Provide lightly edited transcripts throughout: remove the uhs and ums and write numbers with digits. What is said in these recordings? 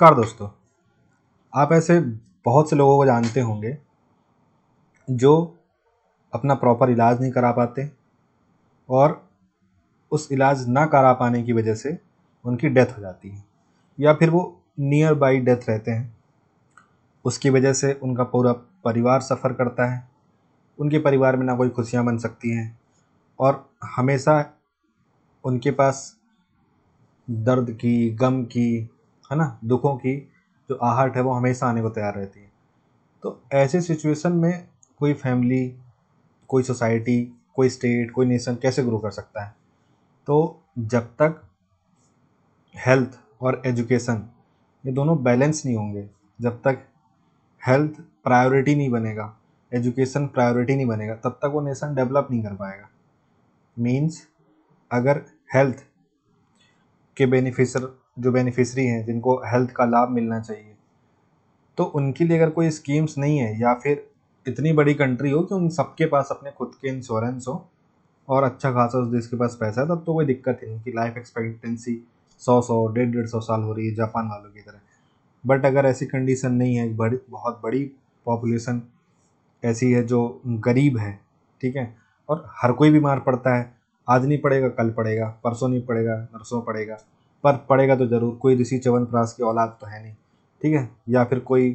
नमस्कार दोस्तों। आप ऐसे बहुत से लोगों को जानते होंगे जो अपना प्रॉपर इलाज नहीं करा पाते और उस इलाज ना करा पाने की वजह से उनकी डेथ हो जाती है या फिर वो नियर बाई डेथ रहते हैं। उसकी वजह से उनका पूरा परिवार सफ़र करता है। उनके परिवार में ना कोई खुशियाँ बन सकती हैं और हमेशा उनके पास दर्द की, गम की, है ना, दुखों की जो आहट है वो हमेशा आने को तैयार रहती है। तो ऐसे सिचुएशन में कोई फैमिली, कोई सोसाइटी, कोई स्टेट, कोई नेशन कैसे ग्रो कर सकता है? तो जब तक हेल्थ और एजुकेशन ये दोनों बैलेंस नहीं होंगे, जब तक हेल्थ प्रायोरिटी नहीं बनेगा, एजुकेशन प्रायोरिटी नहीं बनेगा, तब तक वो नेशन डेवलप नहीं कर पाएगा। मीन्स अगर हेल्थ के बेनिफिशरी हैं जिनको हेल्थ का लाभ मिलना चाहिए, तो उनके लिए अगर कोई स्कीम्स नहीं है या फिर इतनी बड़ी कंट्री हो कि उन सबके पास अपने खुद के इंश्योरेंस हो और अच्छा खासा उस देश के पास पैसा है, तब तो कोई दिक्कत ही नहीं कि लाइफ एक्सपेक्टेंसी 100 150 साल हो रही है जापान वालों की तरह। बट अगर ऐसी कंडीशन नहीं है, बहुत बड़ी पॉपुलेशन ऐसी है जो गरीब है, ठीक है, और हर कोई बीमार पड़ता है। आज नहीं पड़ेगा कल पड़ेगा, परसों नहीं पड़ेगा नरसों पड़ेगा, पर पड़ेगा तो ज़रूर। कोई ऋषि च्यवनप्राश की औलाद तो है नहीं, ठीक है, या फिर कोई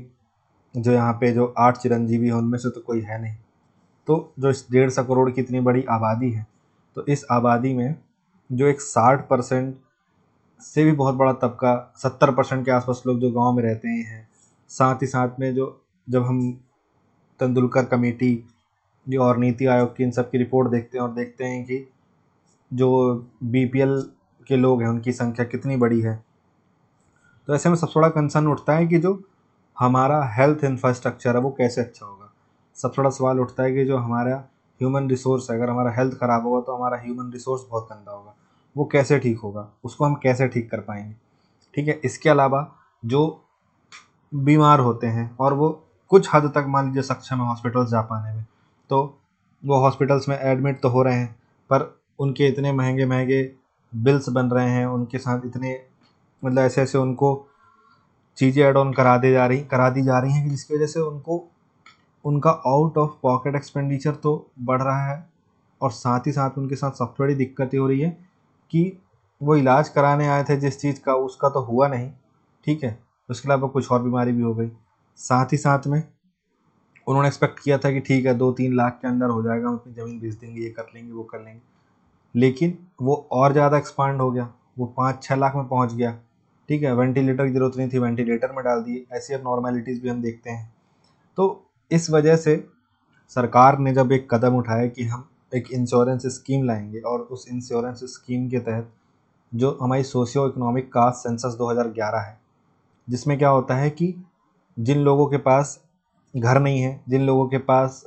जो यहाँ पे जो 8 चिरंजीवी हैं उनमें से तो कोई है नहीं। तो जो इस 150 करोड़ की इतनी बड़ी आबादी है, तो इस आबादी में जो एक 60% से भी बहुत बड़ा तबका, 70% के आसपास लोग जो गांव में रहते हैं, साथ ही साथ में जो जब हम तेंदुलकर कमेटी और नीति आयोग की इन सब की रिपोर्ट देखते हैं और देखते हैं कि जो बीपीएल के लोग हैं उनकी संख्या कितनी बड़ी है, तो ऐसे में सबसे बड़ा कंसर्न उठता है कि जो हमारा हेल्थ इंफ्रास्ट्रक्चर है वो कैसे अच्छा होगा। सबसे बड़ा सवाल उठता है कि जो हमारा ह्यूमन रिसोर्स है, अगर हमारा हेल्थ ख़राब होगा तो हमारा ह्यूमन रिसोर्स बहुत गंदा होगा, वो कैसे ठीक होगा, उसको हम कैसे ठीक कर पाएंगे। ठीक है, इसके अलावा जो बीमार होते हैं और वो कुछ हद तक मान लीजिए सक्षम है हॉस्पिटल्स जा पाने में, तो वो हॉस्पिटल्स में एडमिट तो हो रहे हैं, पर उनके इतने महंगे महंगे बिल्स बन रहे हैं, उनके साथ इतने मतलब ऐसे ऐसे उनको चीज़ें एड ऑन करा दी जा रही हैं कि जिसकी वजह से उनको उनका आउट ऑफ पॉकेट एक्सपेंडिचर तो बढ़ रहा है और साथ ही साथ उनके साथ सबसे बड़ी दिक्कत ये हो रही है कि वो इलाज कराने आए थे जिस चीज़ का, उसका तो हुआ नहीं, ठीक है, उसके अलावा कुछ और बीमारी भी हो गई। साथ ही साथ में उन्होंने एक्सपेक्ट किया था कि ठीक है 2-3 लाख के अंदर हो जाएगा, हम अपनी ज़मीन बेच देंगे, ये कर लेंगे वो कर लेंगे, लेकिन वो और ज़्यादा एक्सपांड हो गया, वो 5-6 लाख में पहुंच गया। ठीक है, वेंटिलेटर की ज़रूरत नहीं थी, वेंटिलेटर में डाल दिए। ऐसी अब नॉर्मेलिटीज़ भी हम देखते हैं। तो इस वजह से सरकार ने जब एक कदम उठाया कि हम एक इंश्योरेंस स्कीम लाएंगे और उस इंश्योरेंस स्कीम के तहत जो हमारी सोशियो इकोनॉमिक कास्ट सेंसस 2011 है, जिसमें क्या होता है कि जिन लोगों के पास घर नहीं है, जिन लोगों के पास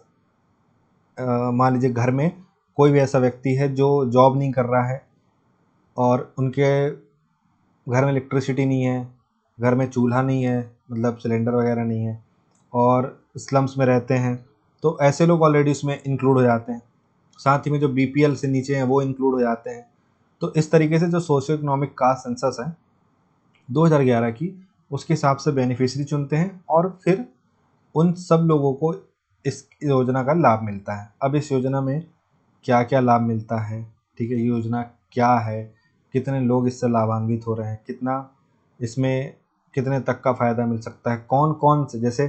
मान लीजिए घर में कोई भी ऐसा व्यक्ति है जो जॉब नहीं कर रहा है और उनके घर में इलेक्ट्रिसिटी नहीं है, घर में चूल्हा नहीं है, मतलब सिलेंडर वगैरह नहीं है, और स्लम्स में रहते हैं, तो ऐसे लोग ऑलरेडी उसमें इंक्लूड हो जाते हैं। साथ ही में जो बीपीएल से नीचे हैं वो इंक्लूड हो जाते हैं। तो इस तरीके से जो सोशियो इकोनॉमिक कास्ट सेंसस है 2011 की, उसके हिसाब से बेनिफिशरी चुनते हैं और फिर उन सब लोगों को इस योजना का लाभ मिलता है। अब इस योजना में क्या क्या लाभ मिलता है, ठीक है, ये योजना क्या है, कितने लोग इससे लाभान्वित हो रहे हैं, कितना इसमें कितने तक का फ़ायदा मिल सकता है, कौन कौन से, जैसे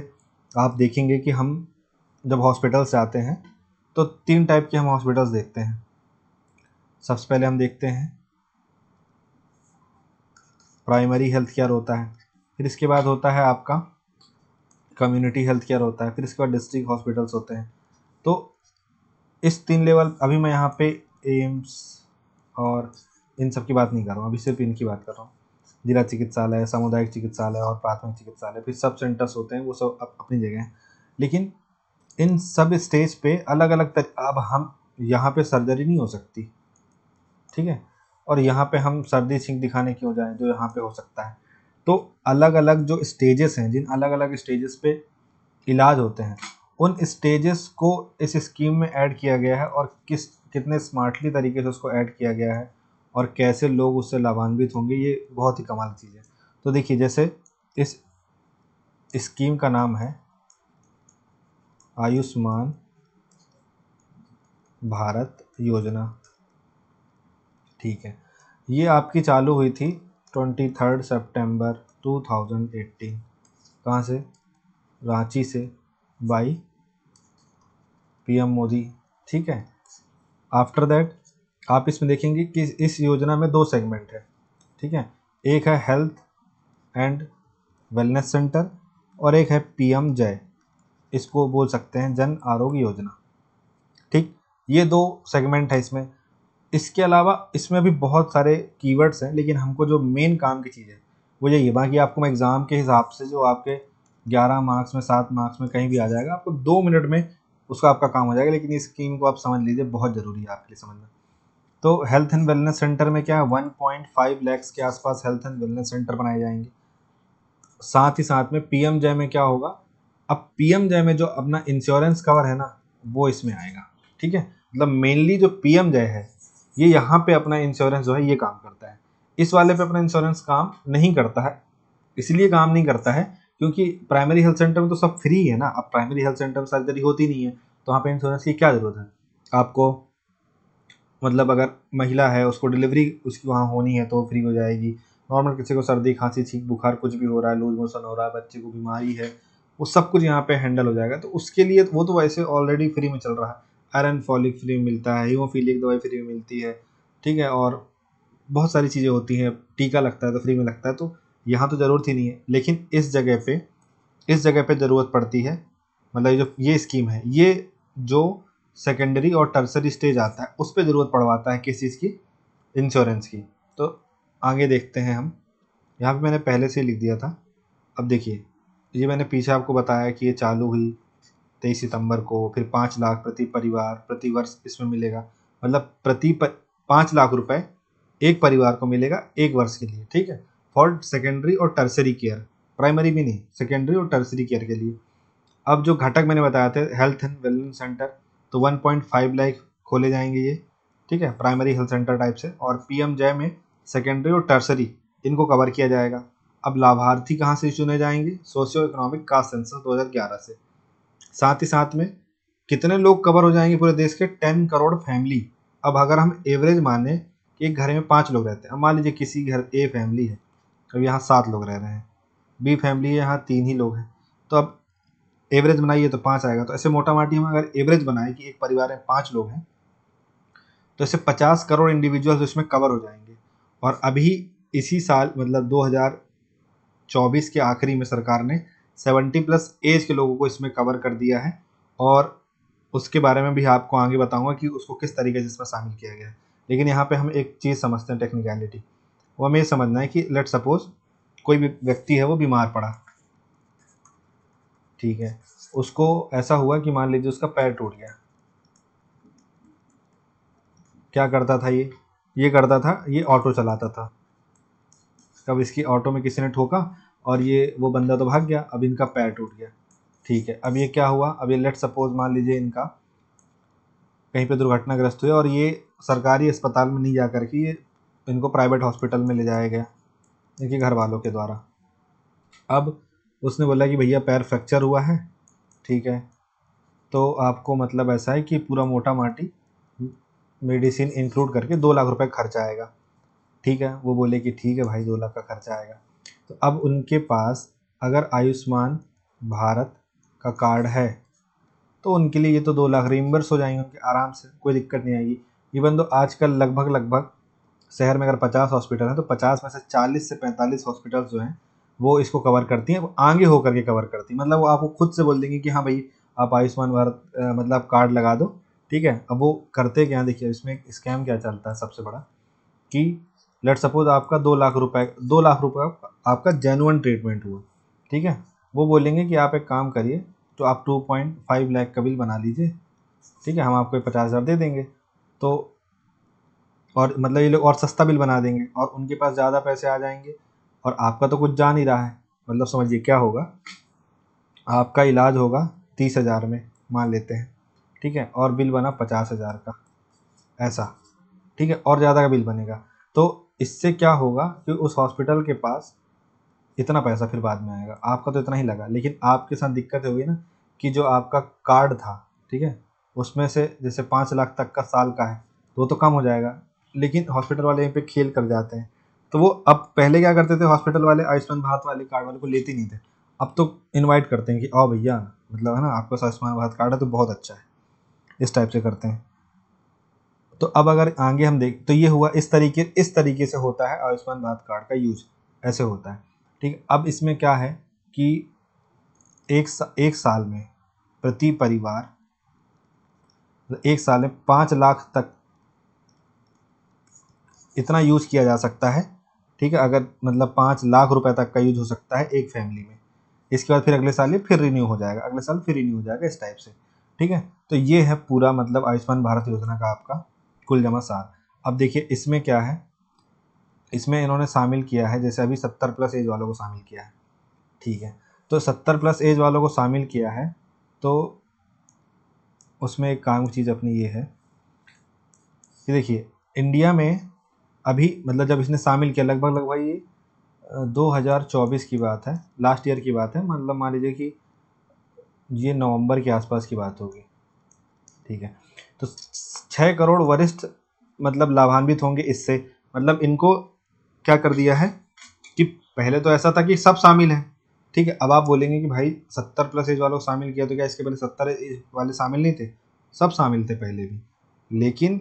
आप देखेंगे कि हम जब हॉस्पिटल से आते हैं तो 3 टाइप के हम हॉस्पिटल्स देखते हैं। सबसे पहले हम देखते हैं प्राइमरी हेल्थ केयर होता है, फिर इसके बाद होता है आपका कम्युनिटी हेल्थ केयर होता है, फिर इसके बाद डिस्ट्रिक्ट हॉस्पिटल्स होते हैं। तो इस 3 लेवल, अभी मैं यहाँ पे एम्स और इन सब की बात नहीं कर रहा हूँ, अभी सिर्फ इनकी बात कर रहा हूँ। जिला चिकित्सालय, सामुदायिक चिकित्सालय और प्राथमिक चिकित्सालय, फिर सब सेंटर्स होते हैं, वो सब अपनी जगह हैं। लेकिन इन सब स्टेज पे अलग अलग अब हम यहाँ पे सर्जरी नहीं हो सकती, ठीक है, और यहाँ पे हम सर्दी छींक दिखाने क्यों जाएं जो यहाँ पे हो सकता है। तो अलग अलग जो स्टेजेस हैं, जिन अलग अलग स्टेजेस पे इलाज होते हैं, उन स्टेजेस को इस स्कीम में ऐड किया गया है और कितने स्मार्टली तरीके से उसको ऐड किया गया है और कैसे लोग उससे लाभान्वित होंगे, ये बहुत ही कमाल चीज़ है। तो देखिए, जैसे इस स्कीम का नाम है आयुष्मान भारत योजना। ठीक है, ये आपकी चालू हुई थी 23 सितंबर 2018। कहाँ से? रांची से, बाई पीएम मोदी। ठीक है, आफ्टर दैट आप इसमें देखेंगे कि इस योजना में 2 सेगमेंट है। ठीक है, एक है हेल्थ एंड वेलनेस सेंटर और एक है पीएम जय, इसको बोल सकते हैं जन आरोग्य योजना। ठीक, ये 2 सेगमेंट है इसमें। इसके अलावा इसमें भी बहुत सारे कीवर्ड्स हैं, लेकिन हमको जो मेन काम की चीज़ है वो यही है। बाकी आपको मैं एग्ज़ाम के हिसाब से जो आपके 11 मार्क्स में 7 मार्क्स में कहीं भी आ जाएगा, आपको 2 मिनट में उसका आपका काम हो जाएगा। लेकिन इस स्कीम को आप समझ लीजिए, बहुत ज़रूरी है आपके लिए समझना। तो हेल्थ एंड वेलनेस सेंटर में क्या है, 1.5 लैक्स के आसपास हेल्थ एंड वेलनेस सेंटर बनाए जाएंगे। साथ ही साथ में पीएम जय में क्या होगा, अब पीएम जय में जो अपना इंश्योरेंस कवर है ना, वो इसमें आएगा। ठीक है, मतलब मेनली जो पीएम जय है, ये यहाँ पे अपना इंश्योरेंस जो है ये काम करता है। इस वाले पे अपना इंश्योरेंस काम नहीं करता है। इसलिए काम नहीं करता है क्योंकि प्राइमरी हेल्थ सेंटर में तो सब फ्री है ना। अब प्राइमरी हेल्थ सेंटर में सर्जरी होती नहीं है, तो वहाँ पे इंश्योरेंस की क्या ज़रूरत है आपको। मतलब अगर महिला है, उसको डिलीवरी उसकी वहाँ होनी है तो फ्री हो जाएगी। नॉर्मल किसी को सर्दी खांसी छींक बुखार कुछ भी हो रहा है, लूज मोशन हो रहा है, बच्चे को बीमारी है, वो सब कुछ यहाँ पे हैंडल हो जाएगा। तो उसके लिए वो तो वैसे ऑलरेडी फ्री में चल रहा है। आयरन फॉलिक फ्री में मिलता है, हीमोफीलिक दवाई फ्री में मिलती है। ठीक है, और बहुत सारी चीज़ें होती हैं, टीका लगता है तो फ्री में लगता है, तो यहाँ तो ज़रूरत ही नहीं है। लेकिन इस जगह पे ज़रूरत पड़ती है। मतलब जो ये स्कीम है, ये जो सेकेंडरी और टर्सरी स्टेज आता है उस पे ज़रूरत पड़वाता है किस चीज़ की, इंश्योरेंस की। तो आगे देखते हैं हम। यहाँ पे मैंने पहले से ही लिख दिया था। अब देखिए, ये मैंने पीछे आपको बताया कि ये चालू हुई 23 सितंबर को, फिर 5 लाख प्रति परिवार प्रति वर्ष इसमें मिलेगा। मतलब 5 लाख रुपए एक परिवार को मिलेगा 1 वर्ष के लिए। ठीक है, फॉर सेकेंडरी और टर्सरी केयर, प्राइमरी भी नहीं, सेकेंडरी और टर्सरी केयर के लिए। अब जो घटक मैंने बताया थे हेल्थ एंड वेलनेस सेंटर, तो 1.5 लाख खोले जाएंगे ये। ठीक है, प्राइमरी हेल्थ सेंटर टाइप से। और पीएम जय में सेकेंडरी और टर्सरी इनको कवर किया जाएगा। अब लाभार्थी कहाँ से चुने जाएंगे, सोशियो इकोनॉमिक कास्ट सेंसस 2011 से। साथ ही साथ में कितने लोग कवर हो जाएंगे पूरे देश के, 10 करोड़ फैमिली। अब अगर हम एवरेज माने कि एक घर में 5 लोग रहते हैं, अब मान लीजिए किसी घर ए फैमिली है, अब यहाँ 7 लोग रह रहे हैं, बी फैमिली है यहाँ 3 ही लोग हैं, तो अब एवरेज बनाइए तो 5 आएगा। तो ऐसे मोटा माटी हम अगर एवरेज बनाए कि एक परिवार में 5 लोग हैं, तो ऐसे 50 करोड़ इंडिविजुअल्स इसमें कवर हो जाएंगे। और अभी इसी साल मतलब 2024 के आखिरी में सरकार ने 70+ एज के लोगों को इसमें कवर कर दिया है। और उसके बारे में भी आपको आगे बताऊंगा कि उसको किस तरीके से इसमें शामिल किया गया है। लेकिन यहाँ पे हम एक चीज़ समझते हैं, टेक्निकलिटी। वो हमें ये समझना है कि लेट सपोज कोई भी व्यक्ति है वो बीमार पड़ा। ठीक है, उसको ऐसा हुआ कि मान लीजिए उसका पैर टूट गया। क्या करता था ये करता था, ये ऑटो चलाता था। कब इसकी ऑटो में किसी ने ठोका और ये वो बंदा तो भाग गया, अब इनका पैर टूट गया। ठीक है, अब ये क्या हुआ, अब ये लेट सपोज मान लीजिए इनका कहीं पे दुर्घटनाग्रस्त हुए और ये सरकारी अस्पताल में नहीं जा कर के ये इनको प्राइवेट हॉस्पिटल में ले जाया गया इनके घर वालों के द्वारा। अब उसने बोला कि भैया पैर फ्रैक्चर हुआ है। ठीक है, तो आपको मतलब ऐसा है कि पूरा मोटा माटी मेडिसिन इंक्लूड करके 2 लाख रुपए खर्चा आएगा। ठीक है, वो बोले कि ठीक है भाई 2 लाख का खर्चा आएगा। तो अब उनके पास अगर आयुष्मान भारत का कार्ड है तो उनके लिए ये तो 2 लाख रिम्बर्स हो जाएंगे उनके आराम से, कोई दिक्कत नहीं आएगी। इवन तो आजकल लगभग शहर में अगर 50 हॉस्पिटल हैं तो 50 में से 40 से 45 हॉस्पिटल्स जो हैं वो इसको कवर करती हैं, वो आगे होकर के कवर करती हैं। मतलब वो आपको खुद से बोल देंगे कि हाँ भाई आप आयुष्मान भारत मतलब कार्ड लगा दो। ठीक है, अब वो करते क्या, देखिए इसमें एक स्कैम क्या चलता है सबसे बड़ा, कि लेट सपोज आपका 2 लाख रुपए आपका जेन्युइन ट्रीटमेंट हुआ। ठीक है, वो बोलेंगे कि आप एक काम करिए, तो आप 2.5 लाख का बिल बना लीजिए। ठीक है, हम आपको 50,000 दे देंगे। तो और मतलब ये लोग और सस्ता बिल बना देंगे और उनके पास ज़्यादा पैसे आ जाएंगे और आपका तो कुछ जा नहीं रहा है। मतलब समझिए क्या होगा, आपका इलाज होगा 30,000 में मान लेते हैं। ठीक है, और बिल बना 50,000 का, ऐसा। ठीक है, और ज़्यादा का बिल बनेगा। तो इससे क्या होगा कि उस हॉस्पिटल के पास इतना पैसा फिर बाद में आएगा, आपका तो इतना ही लगा। लेकिन आपके साथ दिक्कत होगी ना कि जो आपका कार्ड था, ठीक है, उसमें से जैसे 5 लाख तक का साल का है तो वो तो कम हो जाएगा। लेकिन हॉस्पिटल वाले यहीं पे खेल कर जाते हैं। तो वो अब पहले क्या करते थे हॉस्पिटल वाले, आयुष्मान भारत वाले कार्ड वाले को लेते नहीं थे। अब तो इनवाइट करते हैं कि आओ भैया, मतलब है ना, आपके पास आयुष्मान भारत कार्ड है तो बहुत अच्छा है, इस टाइप से करते हैं। तो अब अगर आगे हम देख तो ये हुआ इस तरीके से होता है आयुष्मान भारत कार्ड का यूज, ऐसे होता है। ठीक है, अब इसमें क्या है कि एक साल में प्रति परिवार, एक साल में 5 लाख तक इतना यूज किया जा सकता है। ठीक है, अगर मतलब 5 लाख रुपए तक का यूज हो सकता है एक फैमिली में। इसके बाद फिर अगले साल ये फिर रिन्यू हो जाएगा, अगले साल फिर रिन्यू हो जाएगा, इस टाइप से। ठीक है, तो ये है पूरा मतलब आयुष्मान भारत योजना का आपका कुल जमा सार। अब देखिए इसमें क्या है, इसमें इन्होंने शामिल किया है, जैसे अभी 70+ एज वालों को शामिल किया है। ठीक है, तो 70+ एज वालों को शामिल किया है, तो उसमें एक काम की चीज़ अपनी ये है कि देखिए इंडिया में अभी मतलब जब इसने शामिल किया लगभग ये 2024 की बात है, लास्ट ईयर की बात है, मतलब मान लीजिए कि ये नवंबर के आसपास की बात होगी। ठीक है, तो 6 करोड़ वरिष्ठ मतलब लाभान्वित होंगे इससे। मतलब इनको क्या कर दिया है कि पहले तो ऐसा था कि सब शामिल हैं। ठीक है, अब आप बोलेंगे कि भाई 70+ एज वालों को शामिल किया तो क्या इसके पहले 70 एज वाले शामिल नहीं थे? सब शामिल थे पहले भी। लेकिन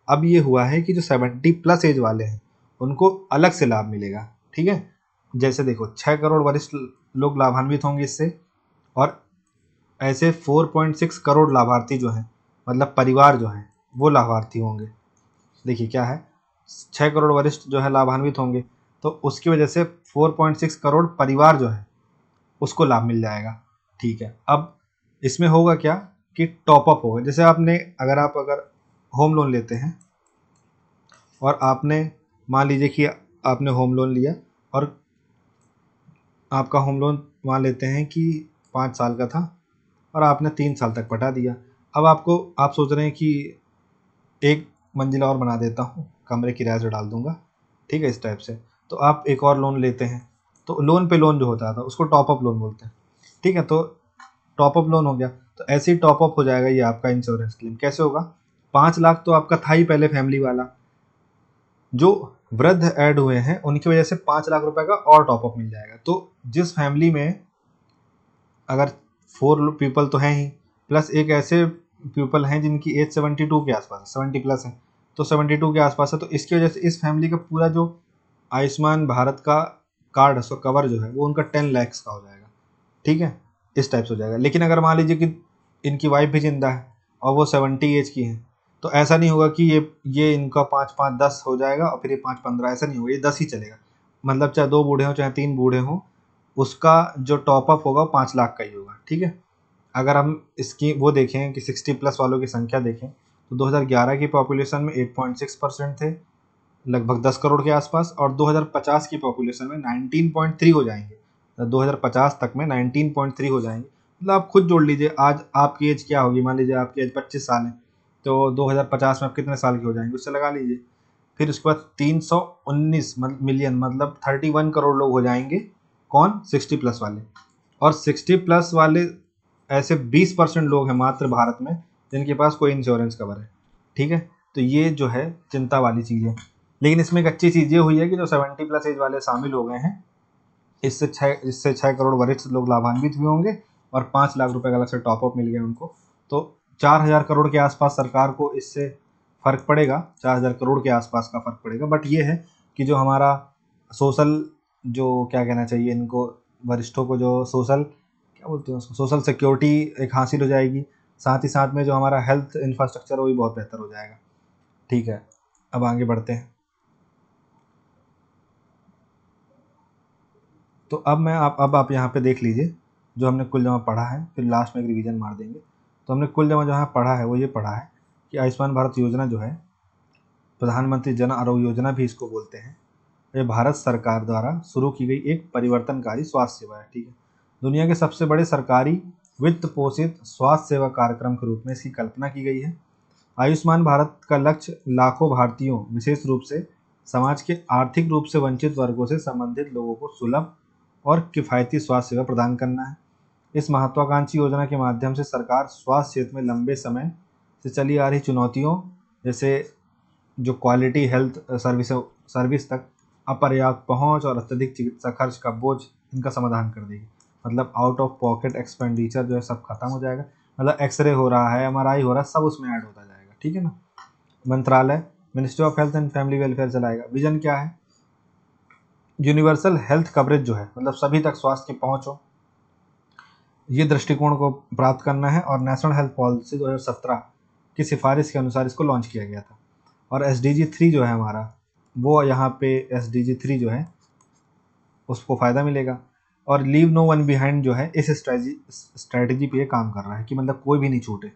अब ये हुआ है कि जो 70+ एज वाले हैं उनको अलग से लाभ मिलेगा। ठीक है, जैसे देखो 6 करोड़ वरिष्ठ लोग लाभान्वित होंगे इससे, और ऐसे 4.6 करोड़ लाभार्थी जो हैं, मतलब परिवार जो हैं वो लाभार्थी होंगे। देखिए क्या है, 6 करोड़ वरिष्ठ जो है लाभान्वित होंगे, तो उसकी वजह से 4.6 करोड़ परिवार जो है उसको लाभ मिल जाएगा। ठीक है, अब इसमें होगा क्या कि टॉपअप होगा। जैसे अगर होम लोन लेते हैं और आपने मान लीजिए कि आपने होम लोन लिया, और आपका होम लोन मान लेते हैं कि 5 साल का था और आपने 3 साल तक पटा दिया। अब आप सोच रहे हैं कि एक मंजिला और बना देता हूँ, कमरे किराए से डाल दूंगा। ठीक है, इस टाइप से। तो आप एक और लोन लेते हैं, तो लोन पे लोन जो होता था उसको टॉपअप लोन बोलते हैं। ठीक है, तो टॉपअप लोन हो गया, तो ऐसे ही टॉपअप हो जाएगा ये आपका इंश्योरेंस क्लेम। कैसे होगा, 5 लाख तो आपका था ही पहले फैमिली वाला, जो वृद्ध ऐड हुए हैं उनकी वजह से 5 लाख रुपए का और टॉपअप मिल जाएगा। तो जिस फैमिली में अगर 4 पीपल तो हैं ही, प्लस एक ऐसे पीपल हैं जिनकी एज 72 के आसपास है, 70+ है, तो 72 के आसपास है, तो इसकी वजह से इस फैमिली का पूरा जो आयुष्मान भारत का कार्ड है, उसका कवर जो है वो उनका 10 लाख का हो जाएगा। ठीक है, इस टाइप से हो जाएगा। लेकिन अगर मान लीजिए कि इनकी वाइफ भी जिंदा है और वो 70 एज की हैं, तो ऐसा नहीं होगा कि ये इनका 5-5-10 हो जाएगा और फिर ये 5-15, ऐसा नहीं होगा, ये 10 ही चलेगा। मतलब चाहे 2 बूढ़े हों चाहे 3 बूढ़े हों, उसका जो टॉपअप होगा वो 5 लाख का ही होगा। ठीक है, अगर हम इसकी वो देखें कि 60+ वालों की संख्या देखें, तो 2011 की पॉपुलेशन में 8.6% थे, लगभग 10 करोड़ के आसपास, और 2050 की पॉपुलेशन में 19.3 हो जाएंगे। 2050 तक में 19.3 हो जाएंगे। मतलब आप खुद जोड़ लीजिए, आज आपकी एज क्या होगी, मान लीजिए आपकी एज 25 साल है, तो 2050 में आप कितने साल के हो जाएंगे उससे लगा लीजिए। फिर उसके बाद 319 मिलियन मतलब 31 करोड़ लोग हो जाएंगे। कौन? 60+ वाले। और 60+ वाले ऐसे 20% लोग हैं मात्र भारत में जिनके पास कोई इंश्योरेंस कवर है। ठीक है, तो ये जो है चिंता वाली चीज़ है। लेकिन इसमें एक अच्छी चीज़ ये हुई है कि जो 70+ एज वाले शामिल हो गए हैं, इससे 6 करोड़ वरिष्ठ लोग लाभान्वित भी होंगे, और 5 लाख रुपए का अलग से टॉपअप मिल गया उनको। तो 4,000 करोड़ के आसपास सरकार को इससे फर्क पड़ेगा, 4,000 करोड़ के आसपास का फर्क पड़ेगा। बट ये है कि जो हमारा सोशल, जो क्या कहना चाहिए इनको, वरिष्ठों को जो सोशल क्या बोलते हैं उसको, सोशल सिक्योरिटी एक हासिल हो जाएगी। साथ ही साथ में जो हमारा हेल्थ इंफ्रास्ट्रक्चर वो भी बहुत बेहतर हो जाएगा। ठीक है, अब आगे बढ़ते हैं। तो अब आप यहाँ पे देख लीजिए जो हमने कुल जमा पढ़ा है, फिर लास्ट में एक रिवीजन मार देंगे। तो हमने कुल जमा जहाँ पढ़ा है वो ये पढ़ा है कि आयुष्मान भारत योजना जो है, प्रधानमंत्री जन आरोग्य योजना भी इसको बोलते हैं, ये भारत सरकार द्वारा शुरू की गई एक परिवर्तनकारी स्वास्थ्य सेवा है। ठीक है, दुनिया के सबसे बड़े सरकारी वित्त पोषित स्वास्थ्य सेवा कार्यक्रम के रूप में इसकी कल्पना की गई है। आयुष्मान भारत का लक्ष्य लाखों भारतीयों, विशेष रूप से समाज के आर्थिक रूप से वंचित वर्गों से संबंधित लोगों को सुलभ और किफ़ायती स्वास्थ्य सेवा प्रदान करना है। इस महत्वाकांक्षी योजना के माध्यम से सरकार स्वास्थ्य क्षेत्र में लंबे समय से चली आ रही चुनौतियों, जैसे जो क्वालिटी हेल्थ सर्विस तक अपर्याप्त पहुंच और अत्यधिक चिकित्सा खर्च का बोझ, इनका समाधान कर देगी। मतलब आउट ऑफ पॉकेट एक्सपेंडिचर जो है सब खत्म हो जाएगा। मतलब एक्सरे हो रहा है, MRI हो रहा है, सब उसमें ऐड होता जाएगा। ठीक है ना। मंत्रालय ministry of health and family welfare चलाएगा। विजन क्या है? यूनिवर्सल हेल्थ कवरेज जो है, मतलब सभी तक स्वास्थ्य की पहुंच हो, ये दृष्टिकोण को प्राप्त करना है। और नेशनल हेल्थ पॉलिसी 2017 की सिफारिश के अनुसार इसको लॉन्च किया गया था। और SDG 3 जो है हमारा, वो यहाँ पे SDG 3 जो है उसको फ़ायदा मिलेगा। और लीव नो वन बिहाइंड जो है इस स्ट्रैटेजी पे ये काम कर रहा है कि मतलब कोई भी नहीं छूटे।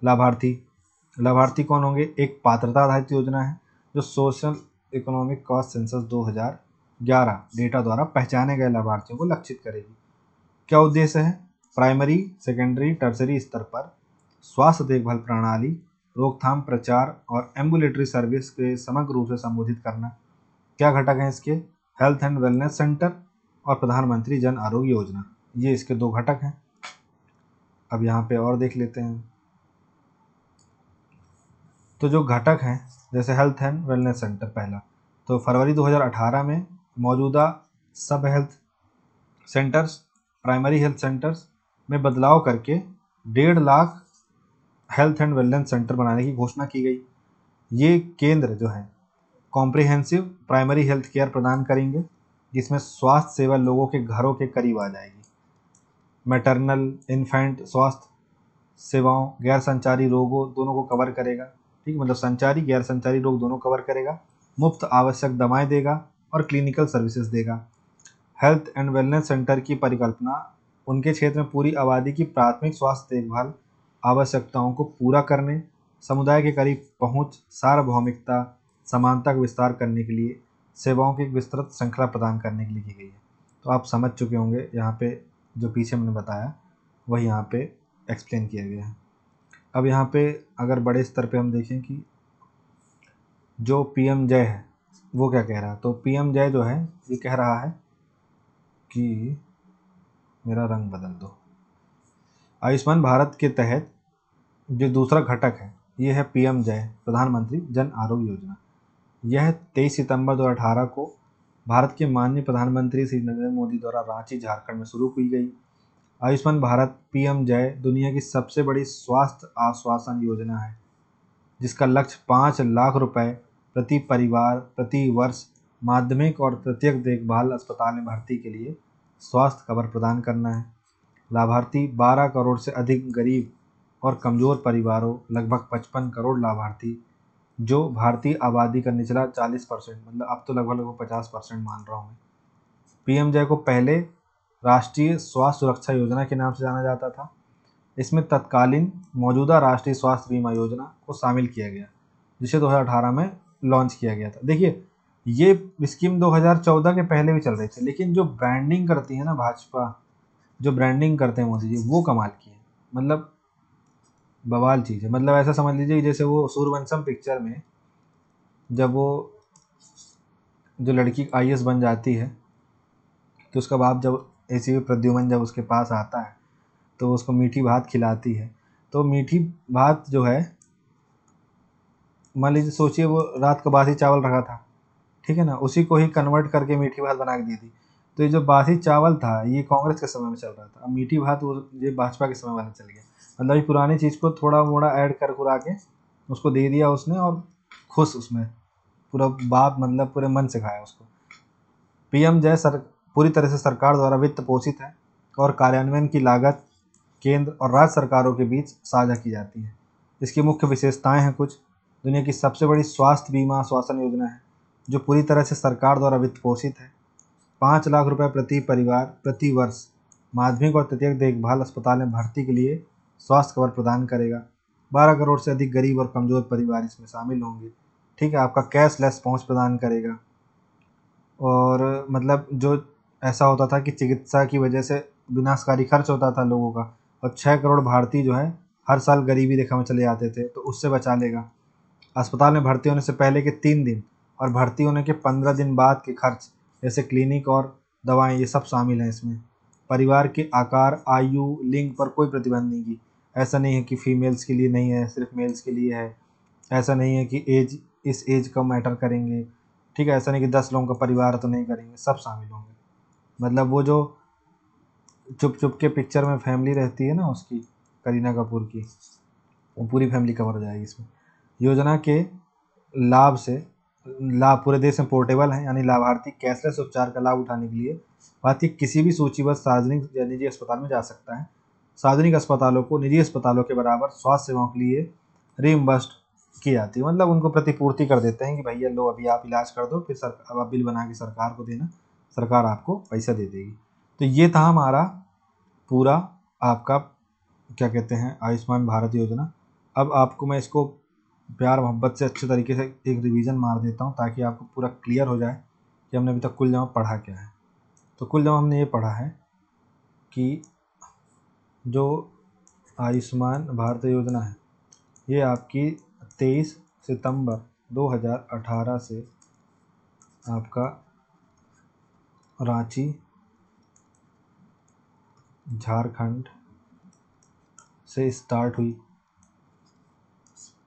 लाभार्थी कौन होंगे? एक पात्रता आधारित योजना है जो social economic cost census 2011 data द्वारा पहचाने गए लाभार्थियों को लक्षित करेगी। क्या उद्देश्य है? प्राइमरी, सेकेंडरी, टर्सरी स्तर पर स्वास्थ्य देखभाल प्रणाली, रोकथाम, प्रचार और एम्बुलेटरी सर्विस के समग्र रूप से संबोधित करना। क्या घटक हैं इसके? हेल्थ एंड वेलनेस सेंटर और प्रधानमंत्री जन आरोग्य योजना, ये इसके 2 घटक हैं। अब यहाँ पे और देख लेते हैं। तो जो घटक हैं, जैसे हेल्थ एंड वेलनेस सेंटर पहला, तो फरवरी 2018 में मौजूदा सब health centres, primary health centres में बदलाव करके 1.5 lakh health and wellness centre बनाने की घोषणा की गई। ये केंद्र जो है कॉम्प्रिहेंसिव प्राइमरी हेल्थ केयर प्रदान करेंगे, जिसमें स्वास्थ्य सेवा लोगों के घरों के करीब आ जाएगी। मैटरनल इन्फेंट स्वास्थ्य सेवाओं, गैर संचारी रोगों दोनों को कवर करेगा। ठीक, मतलब संचारी गैर संचारी रोग दोनों कवर करेगा। मुफ्त आवश्यक दवाएं देगा और क्लिनिकल सर्विसेज देगा। हेल्थ एंड वेलनेस सेंटर की परिकल्पना उनके क्षेत्र में पूरी आबादी की प्राथमिक स्वास्थ्य देखभाल आवश्यकताओं को पूरा करने, समुदाय के करीब पहुंच, सार्वभौमिकता, समानता का विस्तार करने के लिए सेवाओं की एक विस्तृत श्रृंखला प्रदान करने के लिए की गई है। तो आप समझ चुके होंगे, यहाँ पे जो पीछे मैंने बताया वही यहाँ पे एक्सप्लेन किया गया है। अब यहाँ पे अगर बड़े स्तर पे हम देखें कि जो PM जय है वो क्या कह रहा है, तो PM जय जो है ये कह रहा है कि मेरा रंग बदल दो। आयुष्मान भारत के तहत जो दूसरा घटक है ये है PM जय, प्रधानमंत्री जन आरोग्य योजना। यह 23 सितंबर 2018 को भारत के माननीय प्रधानमंत्री श्री नरेंद्र मोदी द्वारा रांची, झारखंड में शुरू की गई। आयुष्मान भारत PM जय दुनिया की सबसे बड़ी स्वास्थ्य आश्वासन योजना है, जिसका लक्ष्य 5 लाख रुपए प्रति परिवार प्रति वर्ष माध्यमिक और तृतीयक देखभाल अस्पताल में भर्ती के लिए स्वास्थ्य कवर प्रदान करना है। लाभार्थी 12 करोड़ से अधिक गरीब और कमज़ोर परिवारों, लगभग 55 करोड़ लाभार्थी, जो भारतीय आबादी का निचला 40%, मतलब अब तो लगभग 50% मान रहा हूँ मैं। PM जय को पहले राष्ट्रीय स्वास्थ्य सुरक्षा योजना के नाम से जाना जाता था। इसमें तत्कालीन मौजूदा राष्ट्रीय स्वास्थ्य बीमा योजना को शामिल किया गया, जिसे 2018 में लॉन्च किया गया था। देखिए, ये स्कीम 2014 के पहले भी चल रही थी, लेकिन जो ब्रांडिंग करती है ना भाजपा, जो ब्रांडिंग करते हैं मोदी जी, वो कमाल की है। मतलब बवाल चीज़ है। मतलब ऐसा समझ लीजिए कि जैसे वो सूर्यवंशम पिक्चर में जब वो जो लड़की IAS बन जाती है, तो उसका बाप जब ACP प्रद्युमन जब उसके पास आता है तो उसको मीठी भात खिलाती है। तो मीठी भात जो है, मान लीजिए सोचिए वो रात का बासी चावल रखा था, ठीक है ना, उसी को ही कन्वर्ट करके मीठी भात बना के दी थी। तो ये जो बासी चावल था ये कांग्रेस के समय में चल रहा था, अब मीठी भात वो ये भाजपा के समय वाला चल गया। मतलब ये पुरानी चीज़ को थोड़ा मोड़ा ऐड कर कुरा के उसको दे दिया उसने, और खुश उसमें पूरा बाप, मतलब पूरे मन से खाया उसको। PM जय पूरी तरह से सरकार द्वारा वित्त पोषित है और कार्यान्वयन की लागत केंद्र और राज्य सरकारों के बीच साझा की जाती है। इसकी मुख्य विशेषताएं हैं कुछ। दुनिया की सबसे बड़ी स्वास्थ्य बीमा आश्वासन योजना है जो पूरी तरह से सरकार द्वारा वित्त पोषित है। 5 लाख रुपए प्रति परिवार प्रति वर्ष माध्यमिक और तृतीयक देखभाल अस्पताल में भर्ती के लिए स्वास्थ्य कवर प्रदान करेगा। 12 करोड़ से अधिक गरीब और कमज़ोर परिवार इसमें शामिल होंगे। ठीक है, आपका कैशलेस पहुंच प्रदान करेगा। और मतलब जो ऐसा होता था कि चिकित्सा की वजह से विनाशकारी खर्च होता था लोगों का, और 6 करोड़ भारतीय जो है हर साल गरीबी रेखा में चले जाते थे, तो उससे बचा लेगा। अस्पताल में भर्ती होने से पहले के 3 दिन और भर्ती होने के 15 दिन बाद के खर्च, जैसे क्लिनिक और दवाएं, ये सब शामिल हैं इसमें। परिवार के आकार, आयु, लिंग पर कोई प्रतिबंध नहीं की। ऐसा नहीं है कि फीमेल्स के लिए नहीं है, सिर्फ मेल्स के लिए है। ऐसा नहीं है कि एज, इस एज का मैटर करेंगे, ठीक है। ऐसा नहीं कि 10 लोगों का परिवार है तो नहीं करेंगे, सब शामिल होंगे। मतलब वो जो चुप चुप के पिक्चर में फैमिली रहती है ना उसकी, करीना कपूर की, वो पूरी फैमिली कवर हो जाएगी इसमें। योजना के लाभ से, लाभ पूरे देश में पोर्टेबल है, यानी लाभार्थी कैशलेस उपचार का लाभ उठाने के लिए भारतीय किसी भी सूचीबद्ध सार्वजनिक या निजी अस्पताल में जा सकता है। सार्वजनिक अस्पतालों को निजी अस्पतालों के बराबर स्वास्थ्य सेवाओं के लिए रिइम्बर्स्ड की जाती है। मतलब उनको प्रतिपूर्ति कर देते हैं कि भैया लो अभी आप इलाज कर दो, फिर अब आप बिल बना के सरकार को देना, सरकार आपको पैसा दे देगी। तो ये था हमारा पूरा आपका क्या कहते हैं आयुष्मान भारत योजना। अब आपको मैं इसको प्यार मोहब्बत से अच्छे तरीके से एक रिवीजन मार देता हूँ ताकि आपको पूरा क्लियर हो जाए कि हमने अभी तक कुल जमा पढ़ा क्या है। तो कुल जमा हमने ये पढ़ा है कि जो आयुष्मान भारत योजना है ये आपकी 23 सितंबर 2018 से आपका रांची, झारखंड से स्टार्ट हुई,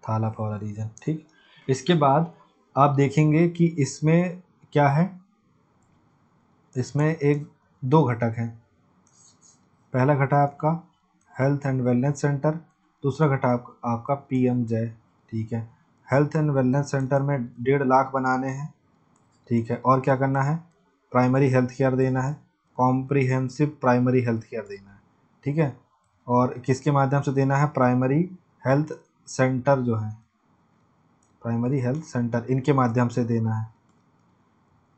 थाला फॉर रीजन, ठीक। इसके बाद आप देखेंगे कि इसमें क्या है, इसमें एक दो घटक हैं। पहला घटक आपका हेल्थ एंड वेलनेस सेंटर, दूसरा घटक आपका पीएमजे, ठीक है। हेल्थ एंड वेलनेस सेंटर में 1.5 लाख बनाने हैं, ठीक है। और क्या करना है, प्राइमरी हेल्थ केयर देना है, कॉम्प्रिहेंसिव प्राइमरी हेल्थ केयर देना है, ठीक है। और किसके माध्यम से देना है, प्राइमरी हेल्थ सेंटर जो है, प्राइमरी हेल्थ सेंटर, इनके माध्यम से देना है,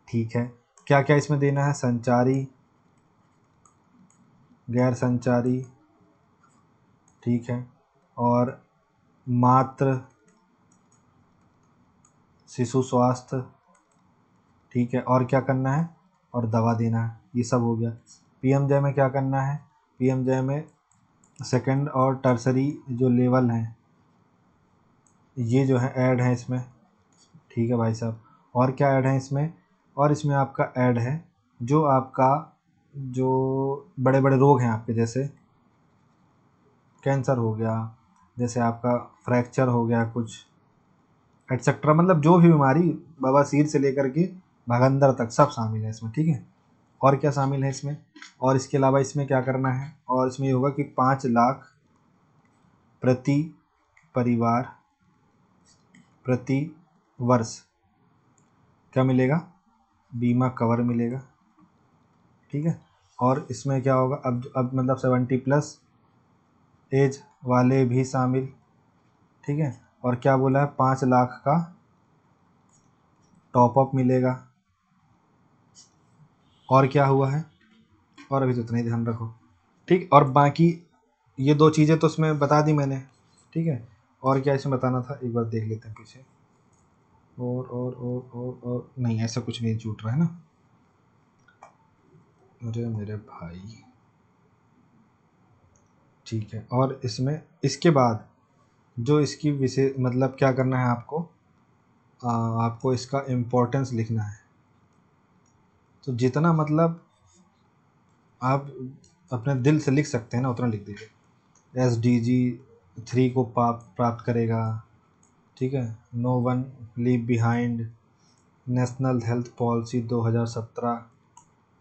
ठीक है। क्या क्या इसमें देना है, संचारी, गैर संचारी, ठीक है, और मातृ शिशु स्वास्थ्य, ठीक है। और क्या करना है, और दवा देना है, ये सब हो गया। पीएमजे में क्या करना है, पीएमजे में सेकंड और टर्सरी जो लेवल हैं ये जो है ऐड है इसमें, ठीक है भाई साहब। और क्या ऐड है इसमें, और इसमें आपका ऐड है जो आपका जो बड़े बड़े रोग हैं आपके, जैसे कैंसर हो गया, जैसे आपका फ्रैक्चर हो गया कुछ, एटसेट्रा, मतलब जो भी बीमारी बवासीर से लेकर के भगंदर तक सब शामिल है इसमें, ठीक है। और क्या शामिल है इसमें, और इसके अलावा इसमें क्या करना है, और इसमें ये होगा कि 5 लाख प्रति परिवार प्रति वर्ष क्या मिलेगा, बीमा कवर मिलेगा, ठीक है। और इसमें क्या होगा, अब मतलब 70+ एज वाले भी शामिल, ठीक है। और क्या बोला है, 5 लाख का टॉपअप मिलेगा। और क्या हुआ है, और अभी तो इतना ही ध्यान रखो, ठीक। और बाकी ये 2 चीज़ें तो उसमें बता दी मैंने, ठीक है। और क्या इसमें बताना था, एक बार देख लेते हैं पीछे। और नहीं, ऐसा कुछ नहीं छूट रहा है ना, अरे मेरे भाई, ठीक है। और इसमें इसके बाद जो इसकी विशेष मतलब क्या करना है आपको, आपको इसका इम्पोर्टेंस लिखना है। तो जितना मतलब आप अपने दिल से लिख सकते हैं ना उतना लिख दीजिए। SDG 3 को प्राप्त करेगा, ठीक है। No one leave behind, national health policy 2017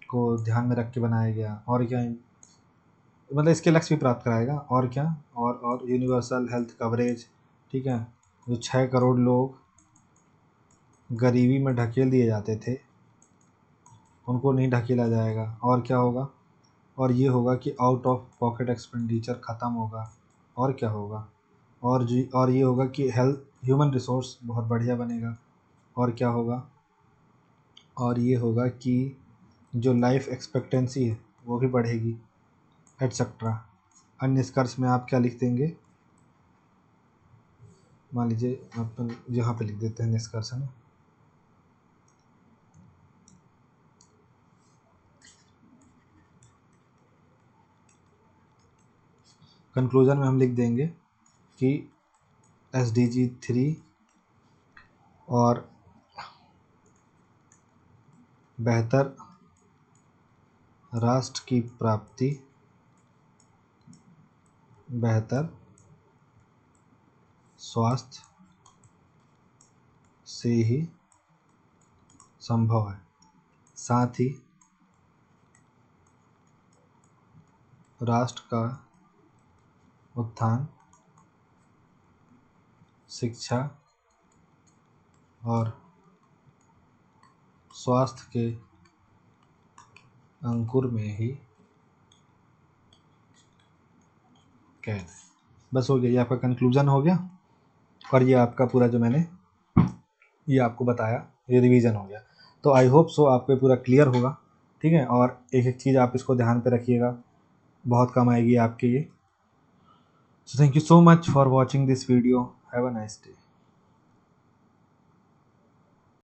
को ध्यान में रख के बनाया गया। और क्या, मतलब इसके लक्ष्य भी प्राप्त कराएगा। और क्या, और यूनिवर्सल हेल्थ कवरेज, ठीक है। जो 6 करोड़ लोग गरीबी में ढकेल दिए जाते थे उनको नहीं ढकेला जाएगा। और क्या होगा, और ये होगा कि आउट ऑफ पॉकेट एक्सपेंडिचर ख़त्म होगा। और क्या होगा, और ये होगा कि हेल्थ ह्यूमन रिसोर्स बहुत बढ़िया बनेगा। और क्या होगा, और ये होगा कि जो लाइफ एक्सपेक्टेंसी है वो भी बढ़ेगी, एटसेट्रा। अन्य निष्कर्ष में आप क्या लिख देंगे, मान लीजिए अपन यहाँ पे लिख देते हैं निष्कर्ष, है ना। कंक्लूजन में हम लिख देंगे कि SDG 3 और बेहतर राष्ट्र की प्राप्ति बेहतर स्वास्थ्य से ही संभव है। साथ ही राष्ट्र का उत्थान शिक्षा और स्वास्थ्य के अंकुर में ही कैद है। बस हो गया, ये आपका कंक्लूजन हो गया और ये आपका पूरा जो मैंने ये आपको बताया ये रिवीजन हो गया। तो आई होप सो आपको पूरा क्लियर होगा, ठीक है। और एक एक चीज़ आप इसको ध्यान पे रखिएगा, बहुत काम आएगी आपके ये। So thank you so much for watching this video. Have a nice day.